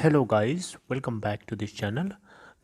Hello guys, welcome back to this channel.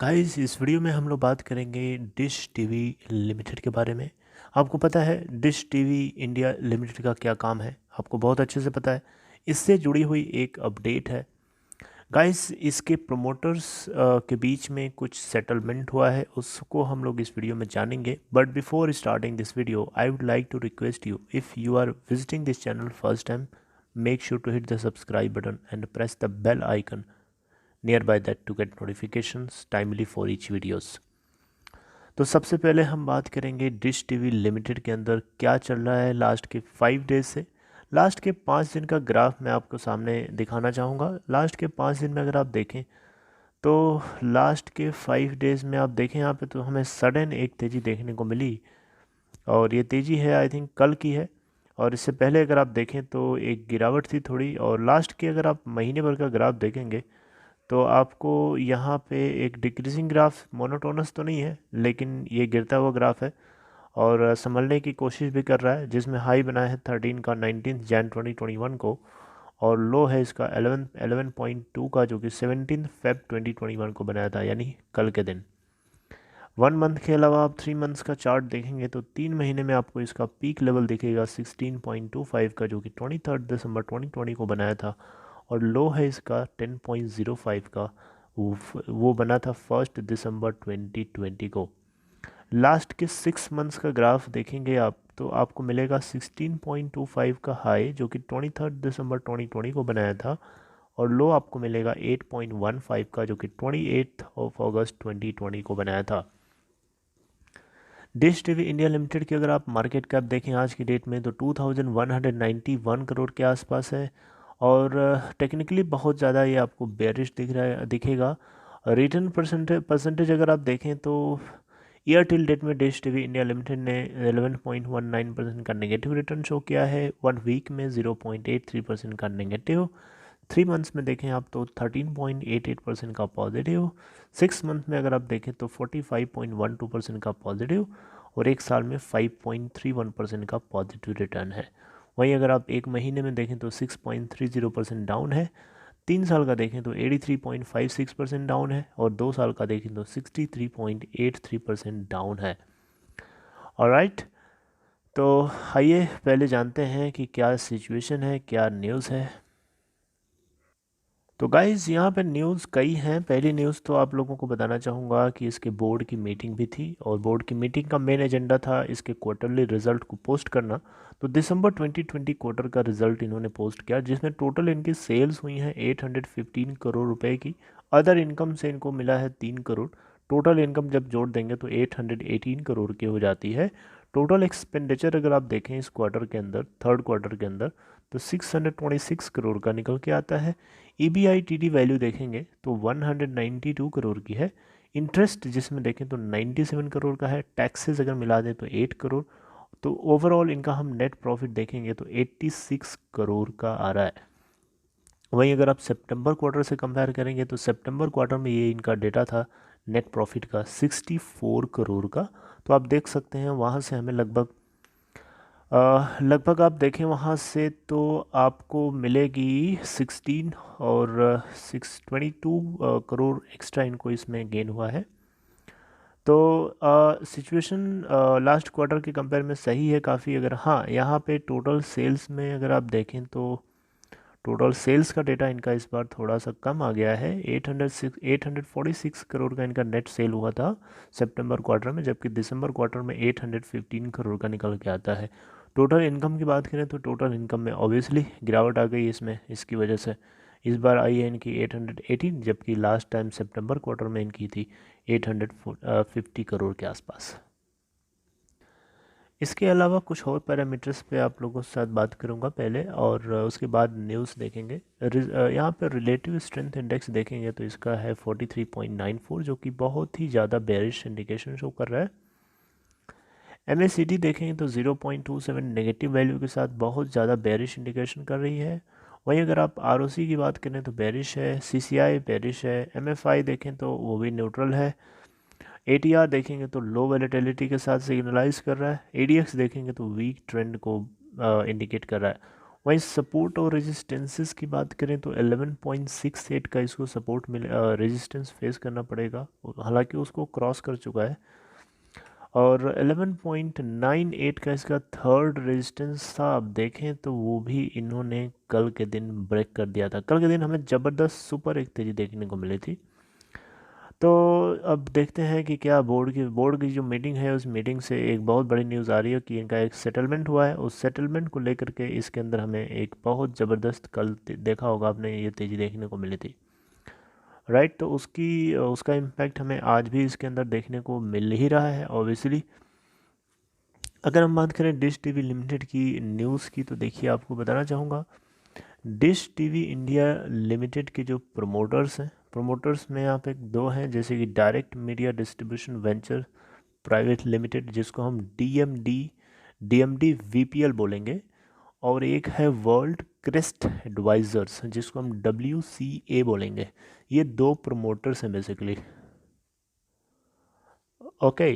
Guys, इस video में हम लोग बात करेंगे डिश टीवी लिमिटेड के बारे में। आपको पता है डिश टीवी इंडिया लिमिटेड का क्या काम है? आपको बहुत अच्छे से पता है। इससे जुड़ी हुई एक अपडेट है। गाइस, इसके प्रोमोटर्स के बीच में कुछ सेटलमेंट हुआ है, उसको हम लोग इस वीडियो में जानेंगे। But before starting this video I would like to request you, if you are visiting this channel first time, make sure to hit the subscribe button and press the bell icon nearby that to get notifications timely for each videos। तो सबसे पहले हम बात करेंगे dish TV limited के अंदर क्या चल रहा है लास्ट के 5 डेज से। लास्ट के 5 दिन का ग्राफ मैं आपको सामने दिखाना चाहूँगा। लास्ट के 5 दिन में अगर आप देखें तो लास्ट के 5 डेज में आप देखें यहाँ पे तो हमें सडन एक तेज़ी देखने को मिली, और ये तेज़ी है आई थिंक कल की है। और इससे पहले अगर आप देखें तो एक गिरावट थी थोड़ी, और लास्ट के अगर आप महीने भर का ग्राफ देखेंगे तो आपको यहाँ पे एक डिक्रीजिंग ग्राफ, मोनोटोनस तो नहीं है लेकिन ये गिरता हुआ ग्राफ है और संभलने की कोशिश भी कर रहा है, जिसमें हाई बना है 13 का 19 जैन 2021 को, और लो है इसका 11.2 का, जो कि 17 फेब 2021 को बनाया था, यानी कल के दिन। 1 मंथ के अलावा आप 3 मंथ्स का चार्ट देखेंगे तो 3 महीने में आपको इसका पीक लेवल दिखेगा 16.25 का, जो कि 23 दिसंबर 2020 को बनाया था, और लो है इसका 10.05 का, वो बना था 1 दिसंबर 2020 को। लास्ट के 6 मंथ्स का ग्राफ देखेंगे आप तो आपको मिलेगा 16.25 का हाई, जो कि 23 दिसंबर 2020 को बनाया था, और लो आपको मिलेगा 8.15 का, जो कि 28 अगस्त 2020 को बनाया था। डिश टीवी इंडिया लिमिटेड की अगर आप मार्केट कैप देखें आज की डेट में तो 2191 करोड़ के आसपास है, और टेक्निकली बहुत ज़्यादा ये आपको बेरिश दिखेगा। रिटर्न परसेंटेज अगर आप देखें तो ईयर टिल डेट में डिश टीवी इंडिया लिमिटेड ने 11.19% का नेगेटिव रिटर्न शो किया है, 1 वीक में 0.83% का नेगेटिव, 3 मंथ्स में देखें आप तो 13.88% का पॉजिटिव, 6 मंथ में अगर आप देखें तो 45.12% का पॉजिटिव, और एक साल में 5.31% का पॉजिटिव रिटर्न है। वहीं अगर आप एक महीने में देखें तो 6.30% डाउन है, 3 साल का देखें तो 83.56% डाउन है, और 2 साल का देखें तो 63.83% डाउन है। ऑलराइट, तो आइए पहले जानते हैं कि क्या सिचुएशन है, क्या न्यूज़ है। तो गाइज़, यहाँ पे न्यूज़ कई हैं। पहली न्यूज़ तो आप लोगों को बताना चाहूँगा कि इसके बोर्ड की मीटिंग भी थी, और बोर्ड की मीटिंग का मेन एजेंडा था इसके क्वार्टरली रिजल्ट को पोस्ट करना। तो दिसंबर 2020 क्वार्टर का रिजल्ट इन्होंने पोस्ट किया, जिसमें टोटल इनकी सेल्स हुई हैं 815 करोड़ रुपए की। अदर इनकम से इनको मिला है 3 करोड़। टोटल इनकम जब जोड़ देंगे तो 818 करोड़ की हो जाती है। टोटल एक्सपेंडिचर अगर आप देखें इस क्वार्टर के अंदर, थर्ड क्वार्टर के अंदर, तो 626 करोड़ का निकल के आता है। EBITD वैल्यू देखेंगे तो 192 करोड़ की है। इंटरेस्ट जिसमें देखें तो 97 करोड़ का है। टैक्सेस अगर मिला दें तो 8 करोड़। तो ओवरऑल इनका हम नेट प्रॉफिट देखेंगे तो 86 करोड़ का आ रहा है। वहीं अगर आप सितंबर क्वार्टर से कंपेयर करेंगे तो सितंबर क्वार्टर में ये इनका डेटा था नेट प्रॉफिट का 64 करोड़ का। तो आप देख सकते हैं वहाँ से हमें लगभग आप देखें वहाँ से तो आपको मिलेगी 16 और 622 करोड़ एक्स्ट्रा इनको इसमें गेन हुआ है। तो सिचुएशन लास्ट क्वार्टर के कंपेयर में सही है काफ़ी। अगर हाँ, यहाँ पे टोटल सेल्स में अगर आप देखें तो टोटल सेल्स का डेटा इनका इस बार थोड़ा सा कम आ गया है। 846 करोड़ का इनका नेट सेल हुआ था सितंबर क्वार्टर में, जबकि दिसंबर क्वार्टर में 815 करोड़ का निकल के आता है। टोटल इनकम की बात करें तो टोटल इनकम में ऑब्वियसली गिरावट आ गई इसमें, इसकी वजह से इस बार आई है इनकी 818, जबकि लास्ट टाइम सितंबर क्वार्टर में इनकी थी 850 करोड़ के आसपास। इसके अलावा कुछ और पैरामीटर्स पे आप लोगों के साथ बात करूंगा पहले, और उसके बाद न्यूज़ देखेंगे। यहाँ पे रिलेटिव स्ट्रेंथ इंडेक्स देखेंगे तो इसका है 43.94, जो कि बहुत ही ज़्यादा बेरिश इंडिकेशन शो कर रहा है। MACD देखेंगे तो 0.27 नेगेटिव वैल्यू के साथ बहुत ज़्यादा बेरिश इंडिकेशन कर रही है। वहीं अगर आप ROC की बात करें तो बेरिश है, CCI बेरिश है, MFI देखें तो वो भी न्यूट्रल है, ATR देखेंगे तो लो वैलेटिलिटी के साथ सिग्नलाइज कर रहा है, ADX देखेंगे तो वीक ट्रेंड को इंडिकेट कर रहा है। वहीं सपोर्ट और रेजिस्टेंसेस की बात करें तो 11.68 का इसको सपोर्ट मिले, रेजिस्टेंस फेस करना पड़ेगा, हालांकि उसको क्रॉस कर चुका है। और 11.98 का इसका थर्ड रेजिस्टेंस था, आप देखें तो वो भी इन्होंने कल के दिन ब्रेक कर दिया था। कल के दिन हमें ज़बरदस्त सुपर एक तेज़ी देखने को मिली थी। तो अब देखते हैं कि क्या बोर्ड की जो मीटिंग है, उस मीटिंग से एक बहुत बड़ी न्यूज़ आ रही है कि इनका एक सेटलमेंट हुआ है। उस सेटलमेंट को लेकर के इसके अंदर हमें एक बहुत ज़बरदस्त कल देखा होगा आपने, ये तेज़ी देखने को मिली थी, राइट। तो उसका इम्पैक्ट हमें आज भी इसके अंदर देखने को मिल ही रहा है ऑब्वियसली। अगर हम बात करें डिश टीवी लिमिटेड की न्यूज़ की, तो देखिए आपको बताना चाहूँगा, डिश टीवी इंडिया लिमिटेड के जो प्रमोटर्स हैं, प्रमोटर्स में यहाँ पे दो हैं, जैसे कि direct media distribution venture private limited, जिसको हम डीएमडी वीपीएल बोलेंगे, और एक है वर्ल्ड क्रेस्ट एडवाइजर्स, जिसको हम डब्ल्यूसीए बोलेंगे। ये दो प्रमोटर्स हैं बेसिकली। ओके,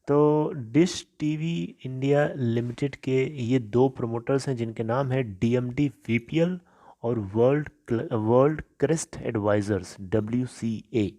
तो डिश टीवी इंडिया लिमिटेड के ये दो प्रमोटर्स हैं, जिनके नाम है डीएमडी वीपीएल और वर्ल्ड क्रेस्ट एडवाइजर्स डब्ल्यूसीए।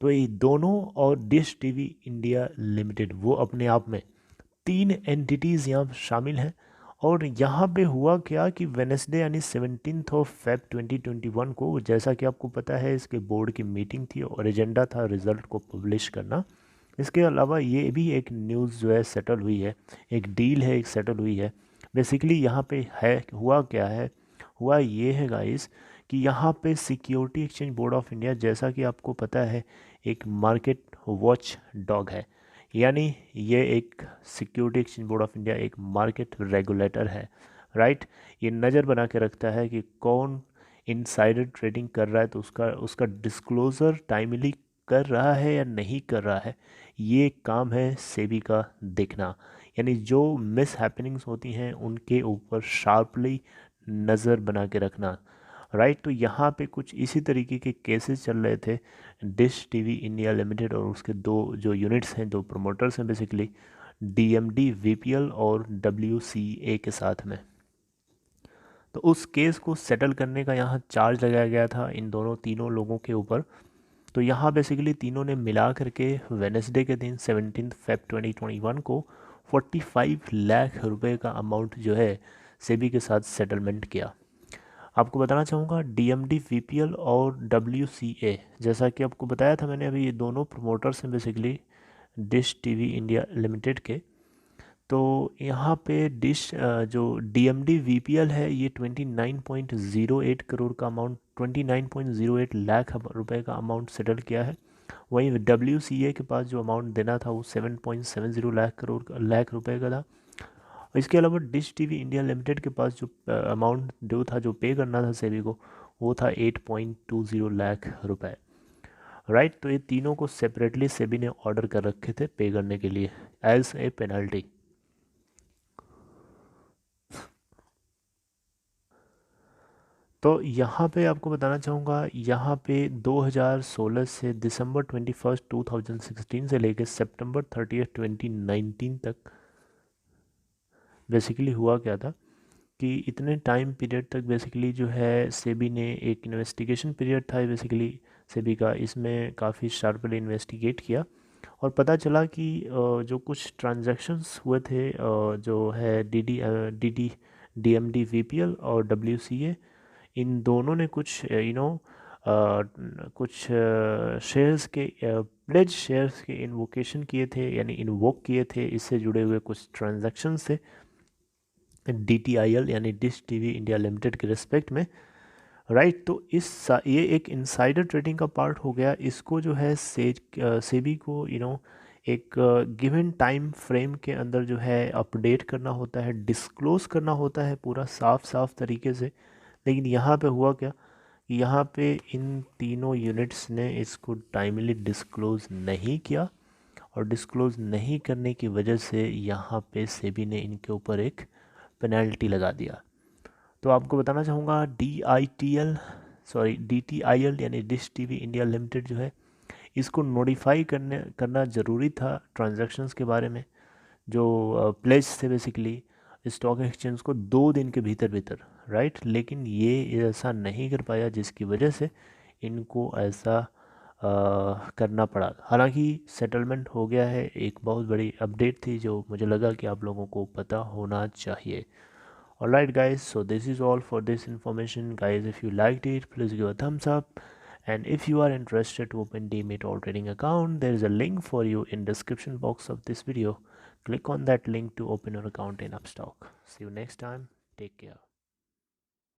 तो ये दोनों और डिश टीवी इंडिया लिमिटेड, वो अपने आप में तीन एंटिटीज़ यहाँ शामिल हैं। और यहाँ पे हुआ क्या कि वेनेसडे यानी 17 ऑफ फेब 2021 को, जैसा कि आपको पता है, इसके बोर्ड की मीटिंग थी और एजेंडा था रिज़ल्ट को पब्लिश करना। इसके अलावा ये भी एक न्यूज़ जो है सेटल हुई है, एक डील है, एक सेटल हुई है। बेसिकली यहाँ पे है, हुआ क्या है, हुआ ये है गाइस कि यहाँ पे security exchange board of India, जैसा कि आपको पता है, एक मार्केट वॉच डॉग है। यानी ये एक security exchange board of India एक मार्केट रेगुलेटर है, राइट। ये नज़र बना के रखता है कि कौन इनसाइडर ट्रेडिंग कर रहा है, तो उसका उसका डिस्क्लोज़र टाइमली कर रहा है या नहीं कर रहा है, ये काम है सेबी का देखना। यानी जो मिस हैपनिंग्स होती हैं उनके ऊपर शार्पली नज़र बना के रखना, राइट। तो यहाँ पे कुछ इसी तरीके के केसेस चल रहे थे डिश टीवी इंडिया लिमिटेड और उसके दो जो यूनिट्स हैं, दो प्रमोटर्स हैं बेसिकली, डीएमडी वीपीएल और डब्ल्यूसीए के साथ में। तो उस केस को सेटल करने का यहाँ चार्ज लगाया गया था इन दोनों तीनों लोगों के ऊपर। तो यहाँ बेसिकली तीनों ने मिला करके वेनेसडे के दिन 17 फेब 2021 को 45 लाख रुपए का अमाउंट जो है सेबी के साथ सेटलमेंट किया। आपको बताना चाहूँगा डीएमडी वीपीएल और डब्ल्यूसीए, जैसा कि आपको बताया था मैंने अभी, ये दोनों प्रमोटर्स हैं basically dish TV India limited के। तो यहाँ पे जो डीएमडी वीपीएल है, ये 29.08 करोड़ का अमाउंट, 29.08 लाख रुपए का अमाउंट सेटल किया है। वहीं डब्ल्यूसीए के पास जो अमाउंट देना था वो 7.70 लाख रुपए का था। इसके अलावा डिश टीवी इंडिया लिमिटेड के पास जो अमाउंट ड्यू था, जो पे करना था सेबी को, वो था 8.20 लाख रुपए, राइट। तो ये तीनों को सेपरेटली सेबी ने ऑर्डर कर रखे थे पे करने के लिए एज ए पेनल्टी। तो यहाँ पे आपको बताना चाहूँगा, यहाँ पे 2016 से दिसंबर 21 2016 से लेकर सितंबर 30 2019 तक बेसिकली हुआ क्या था कि इतने टाइम पीरियड तक बेसिकली जो है सेबी ने एक इन्वेस्टिगेशन पीरियड था बेसिकली सेबी का, इसमें काफ़ी शार्पली इन्वेस्टिगेट किया और पता चला कि जो कुछ ट्रांजैक्शंस हुए थे, जो है डी डीएमडी वीपीएल और डब्ल्यूसीए, इन दोनों ने कुछ कुछ शेयर्स के प्लेज शेयर्स के इन्वोकेशन किए थे, यानी इन्वोक किए थे, इससे जुड़े हुए कुछ ट्रांजैक्शंस थे डीटीआईएल यानी डिश टीवी इंडिया लिमिटेड के रिस्पेक्ट में, राइट। तो ये एक इनसाइडर ट्रेडिंग का पार्ट हो गया। इसको जो है सेबी को एक गिवन टाइम फ्रेम के अंदर जो है अपडेट करना होता है, डिस्क्लोज करना होता है पूरा साफ साफ तरीके से। लेकिन यहाँ पे हुआ क्या कि यहाँ पे इन तीनों यूनिट्स ने इसको टाइमली डिस्क्लोज़ नहीं किया और डिस्क्लोज़ नहीं करने की वजह से यहाँ पे सेबी ने इनके ऊपर एक पेनल्टी लगा दिया। तो आपको बताना चाहूँगा डीटीआईएल यानी डिश टीवी इंडिया लिमिटेड जो है, इसको नोटिफाई करना ज़रूरी था ट्रांजैक्शंस के बारे में, जो प्लेज थे बेसिकली। स्टॉक एक्सचेंज को 2 दिन के भीतर भीतर, राइट। लेकिन ये ऐसा नहीं कर पाया, जिसकी वजह से इनको ऐसा करना पड़ा। हालांकि सेटलमेंट हो गया है। एक बहुत बड़ी अपडेट थी जो मुझे लगा कि आप लोगों को पता होना चाहिए। Alright guys, so this is all for this information. Guys, if you liked it, please give a thumbs up. And if you are interested to open Demat or trading account, there is a link for you in description box of this video. Click on that link to open your account in Upstock. See you next time. Take care.